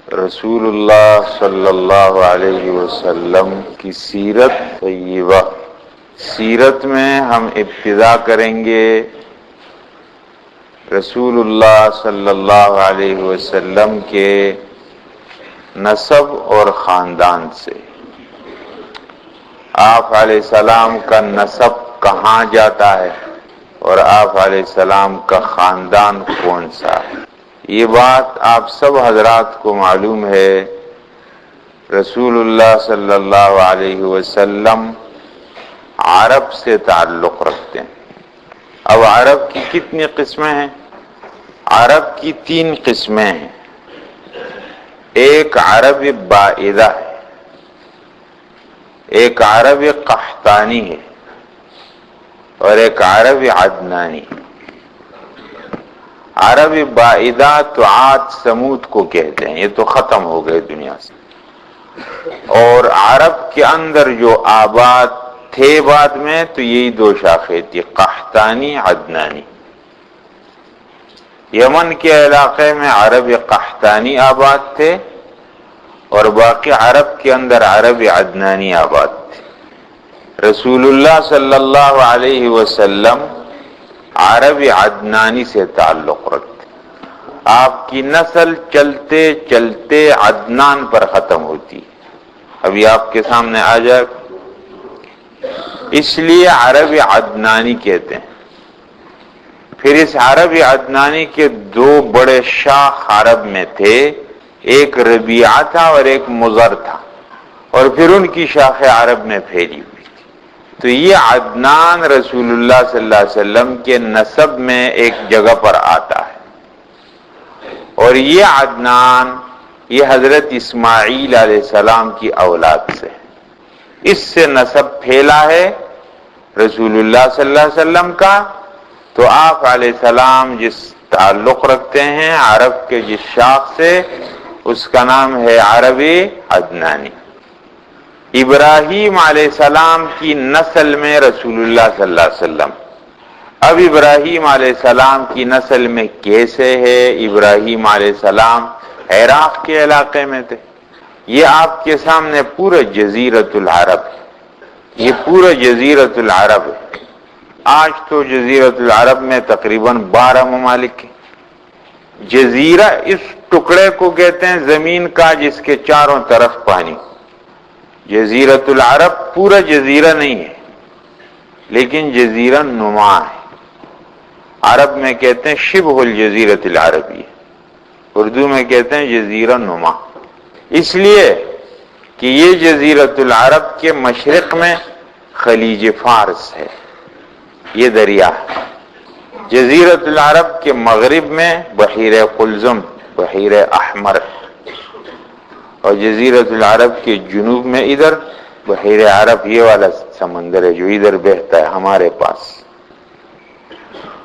رسول اللہ صلی اللہ علیہ وسلم کی سیرت طیبہ. سیرت میں ہم ابتدا کریں گے رسول اللہ صلی اللہ علیہ وسلم کے نسب اور خاندان سے. آپ علیہ السلام کا نسب کہاں جاتا ہے اور آپ علیہ السلام کا خاندان کون سا ہے. یہ بات آپ سب حضرات کو معلوم ہے. رسول اللہ صلی اللہ علیہ وسلم عرب سے تعلق رکھتے ہیں. اب عرب کی کتنی قسمیں ہیں؟ عرب کی 3 قسمیں ہیں. ایک عرب بائدہ ہے، ایک عرب قحطانی ہے اور ایک عرب عدنانی. عرب بائدہ تو عاد سمود کو کہتے ہیں، یہ تو ختم ہو گئے دنیا سے. اور عرب کے اندر جو آباد تھے بعد میں تو یہی 2 شاخیں تھی، قحطانی عدنانی. یمن کے علاقے میں عرب قحطانی آباد تھے اور باقی عرب کے اندر عرب عدنانی آباد تھے. رسول اللہ صلی اللہ علیہ وسلم عرب عدنانی سے تعلق رکھتے. آپ کی نسل چلتے چلتے عدنان پر ختم ہوتی ہے. ابھی آپ کے سامنے آ جائے، اس لیے عرب عدنانی کہتے ہیں. پھر اس عرب عدنانی کے 2 بڑے شاخ عرب میں تھے، ایک ربیعہ تھا اور ایک مضر تھا، اور پھر ان کی شاخیں عرب میں پھیلی ہوئی. تو یہ عدنان رسول اللہ صلی اللہ علیہ وسلم کے نسب میں ایک جگہ پر آتا ہے. اور یہ عدنان یہ حضرت اسماعیل علیہ السلام کی اولاد سے، اس سے نسب پھیلا ہے رسول اللہ صلی اللہ علیہ وسلم کا. تو آپ علیہ السلام جس تعلق رکھتے ہیں عرب کے جس شاخ سے، اس کا نام ہے عربی عدنانی. ابراہیم علیہ السلام کی نسل میں رسول اللہ صلی اللہ علیہ وسلم. اب ابراہیم علیہ السلام کی نسل میں کیسے ہے؟ ابراہیم علیہ السلام عراق کے علاقے میں تھے. یہ آپ کے سامنے پورا جزیرۃ العرب ہے. یہ پورا جزیرۃ العرب ہے. آج تو جزیرۃ العرب میں تقریباً 12 ممالک ہیں. جزیرہ اس ٹکڑے کو کہتے ہیں زمین کا جس کے چاروں طرف پانی. جزیرۃ العرب پورا جزیرہ نہیں ہے لیکن جزیرہ نما ہے. عرب میں کہتے ہیں شبہ الجزیرۃ العربی، اردو میں کہتے ہیں جزیرہ نما، اس لیے کہ یہ جزیرۃ العرب کے مشرق میں خلیج فارس ہے، یہ دریا ہے. جزیرۃ العرب کے مغرب میں بحیر قلزم، بحیر احمر، اور جزیرۃ العرب کے جنوب میں ادھر بحیر عرب، یہ والا سمندر ہے جو ادھر بہتا ہے ہمارے پاس.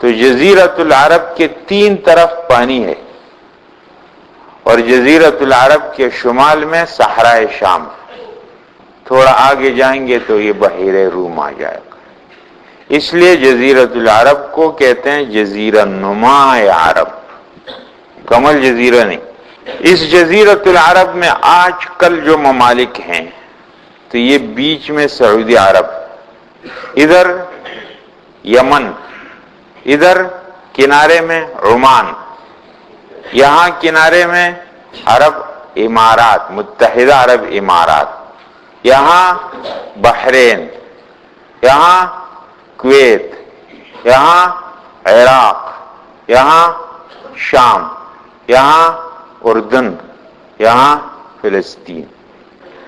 تو جزیرۃ العرب کے 3 طرف پانی ہے، اور جزیرۃ العرب کے شمال میں صحرائے شام. تھوڑا آگے جائیں گے تو یہ بحیر روم آ جائے گا. اس لیے جزیرۃ العرب کو کہتے ہیں جزیرہ نما عرب، کمل جزیرہ نہیں. اس جزیرۃ العرب میں آج کل جو ممالک ہیں تو یہ بیچ میں سعودی عرب، ادھر یمن، ادھر کنارے میں عمان، یہاں کنارے میں عرب امارات، متحدہ عرب امارات، یہاں بحرین، یہاں کویت، یہاں عراق، یہاں شام، یہاں اردن، یہاں فلسطین.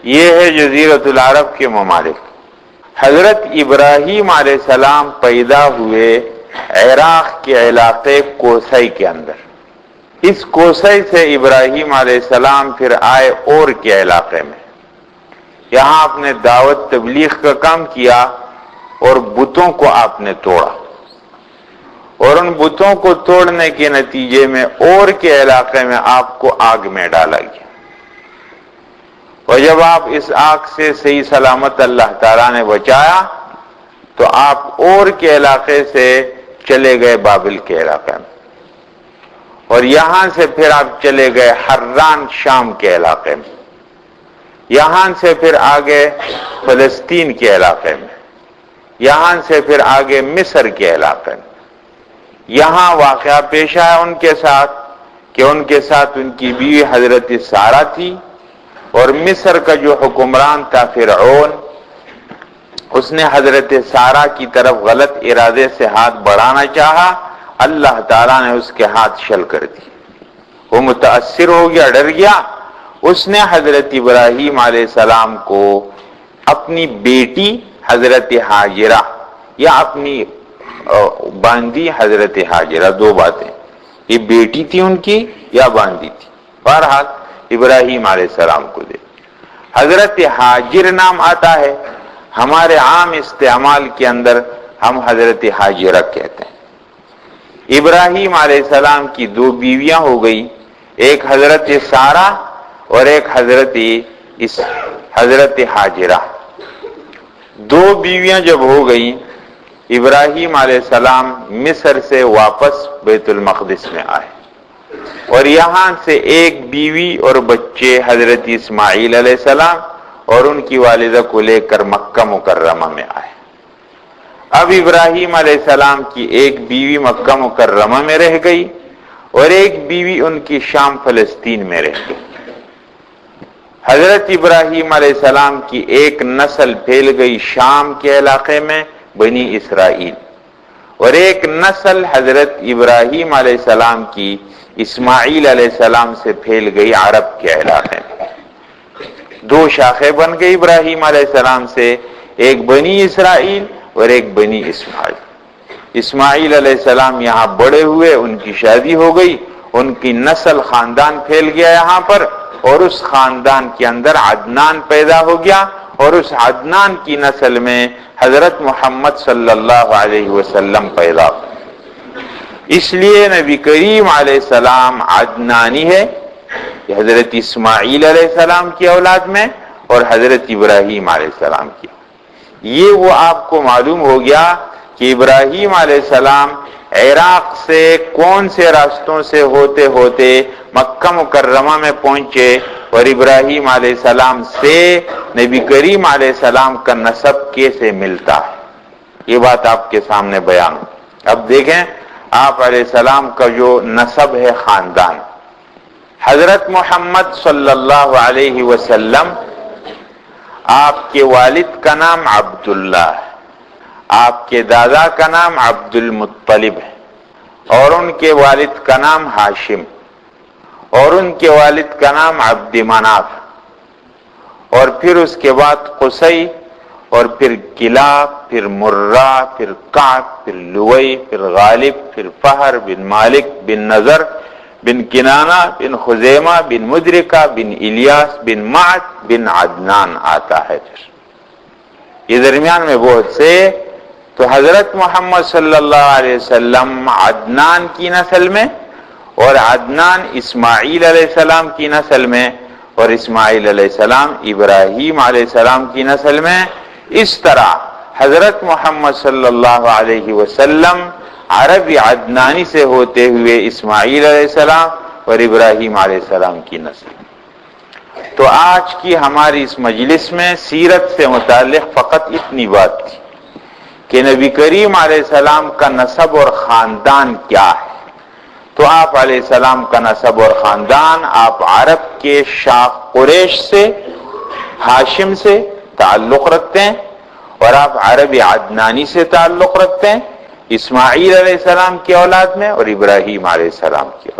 یہ ہے جزیرۃ العرب کے ممالک. حضرت ابراہیم علیہ السلام پیدا ہوئے عراق کے علاقے کوسئی کے اندر. اس کوسئی سے ابراہیم علیہ السلام پھر آئے اور کے علاقے میں. یہاں آپ نے دعوت تبلیغ کا کام کیا اور بتوں کو آپ نے توڑا، اور ان بتوں کو توڑنے کے نتیجے میں اور کے علاقے میں آپ کو آگ میں ڈالا گیا. اور جب آپ اس آگ سے صحیح سلامت اللہ تعالیٰ نے بچایا تو آپ اور کے علاقے سے چلے گئے بابل کے علاقے میں. اور یہاں سے پھر آپ چلے گئے حران شام کے علاقے میں، یہاں سے پھر آگے فلسطین کے علاقے میں، یہاں سے پھر آگے مصر کے علاقے میں. یہاں واقعہ پیش آیا ان کے ساتھ کہ ان کے ساتھ ان کی بیوی حضرت سارہ تھی، اور مصر کا جو حکمران تھا فرعون، اس نے حضرت سارہ کی طرف غلط ارادے سے ہاتھ بڑھانا چاہا، اللہ تعالیٰ نے اس کے ہاتھ شل کر دی. وہ متاثر ہو گیا، ڈر گیا. اس نے حضرت ابراہیم علیہ السلام کو اپنی بیٹی حضرت ہاجرہ یا اپنی باندی حضرت ہاجرہ، دو باتیں، یہ بیٹی تھی ان کی یا باندی تھی، بہرحال ابراہیم علیہ السلام کو دے. حضرت ہاجر نام آتا ہے، ہمارے عام استعمال کے اندر ہم حضرت ہاجرہ کہتے ہیں. ابراہیم علیہ السلام کی دو بیویاں ہو گئی، ایک حضرت سارہ اور ایک حضرت ہاجرہ. دو بیویاں جب ہو گئی، ابراہیم علیہ السلام مصر سے واپس بیت المقدس میں آئے، اور یہاں سے ایک بیوی اور بچے حضرت اسماعیل علیہ السلام اور ان کی والدہ کو لے کر مکہ مکرمہ میں آئے. اب ابراہیم علیہ السلام کی ایک بیوی مکہ مکرمہ میں رہ گئی اور ایک بیوی ان کی شام فلسطین میں رہ گئی. حضرت ابراہیم علیہ السلام کی ایک نسل پھیل گئی شام کے علاقے میں، بنی اسرائیل، اور ایک نسل حضرت ابراہیم علیہ السلام کی اسماعیل علیہ السلام سے پھیل گئی عرب کے علاقے میں. دو شاخیں بن گئی ابراہیم علیہ السلام سے، ایک بنی اسرائیل اور ایک بنی اسماعیل. اسماعیل علیہ السلام یہاں بڑے ہوئے، ان کی شادی ہو گئی، ان کی نسل خاندان پھیل گیا یہاں پر، اور اس خاندان کے اندر عدنان پیدا ہو گیا، اور اس عدنان کی نسل میں حضرت محمد صلی اللہ علیہ وسلم پیدا ہوئے. اس لیے نبی کریم علیہ السلام عدنانی ہے، حضرت اسماعیل علیہ السلام کی اولاد میں اور حضرت ابراہیم علیہ السلام کی. یہ وہ آپ کو معلوم ہو گیا کہ ابراہیم علیہ السلام عراق سے کون سے راستوں سے ہوتے ہوتے مکہ مکرمہ میں پہنچے، اور ابراہیم علیہ السلام سے نبی کریم علیہ السلام کا نسب کیسے ملتا ہے، یہ بات آپ کے سامنے بیان. اب دیکھیں آپ علیہ السلام کا جو نسب ہے، خاندان، حضرت محمد صلی اللہ علیہ وسلم، آپ کے والد کا نام عبداللہ ہے، آپ کے دادا کا نام عبد المطلب ہے، اور ان کے والد کا نام ہاشم، اور ان کے والد کا نام عبد مناف، اور پھر اس کے بعد قصی، اور پھر کلاب، پھر مرہ، پھر کعب، پھر لوئی، پھر غالب، پھر فہر بن مالک بن نظر بن کنانہ بن خزیمہ بن مدرکہ بن الیاس بن معد بن عدنان آتا ہے. پھر یہ درمیان میں بہت سے. تو حضرت محمد صلی اللہ علیہ وسلم عدنان کی نسل میں، اور عدنان اسماعیل علیہ السلام کی نسل میں، اور اسماعیل علیہ السلام ابراہیم علیہ السلام کی نسل میں. اس طرح حضرت محمد صلی اللہ علیہ وسلم عربی عدنانی سے ہوتے ہوئے اسماعیل علیہ السلام اور ابراہیم علیہ السلام کی نسل. تو آج کی ہماری اس مجلس میں سیرت سے متعلق فقط اتنی بات تھی کہ نبی کریم علیہ السلام کا نسب اور خاندان کیا ہے. تو آپ علیہ السلام کا نسب اور خاندان، آپ عرب کے شاخ قریش سے، ہاشم سے تعلق رکھتے ہیں، اور آپ عربی عدنانی سے تعلق رکھتے ہیں، اسماعیل علیہ السلام کی اولاد میں اور ابراہیم علیہ السلام کی.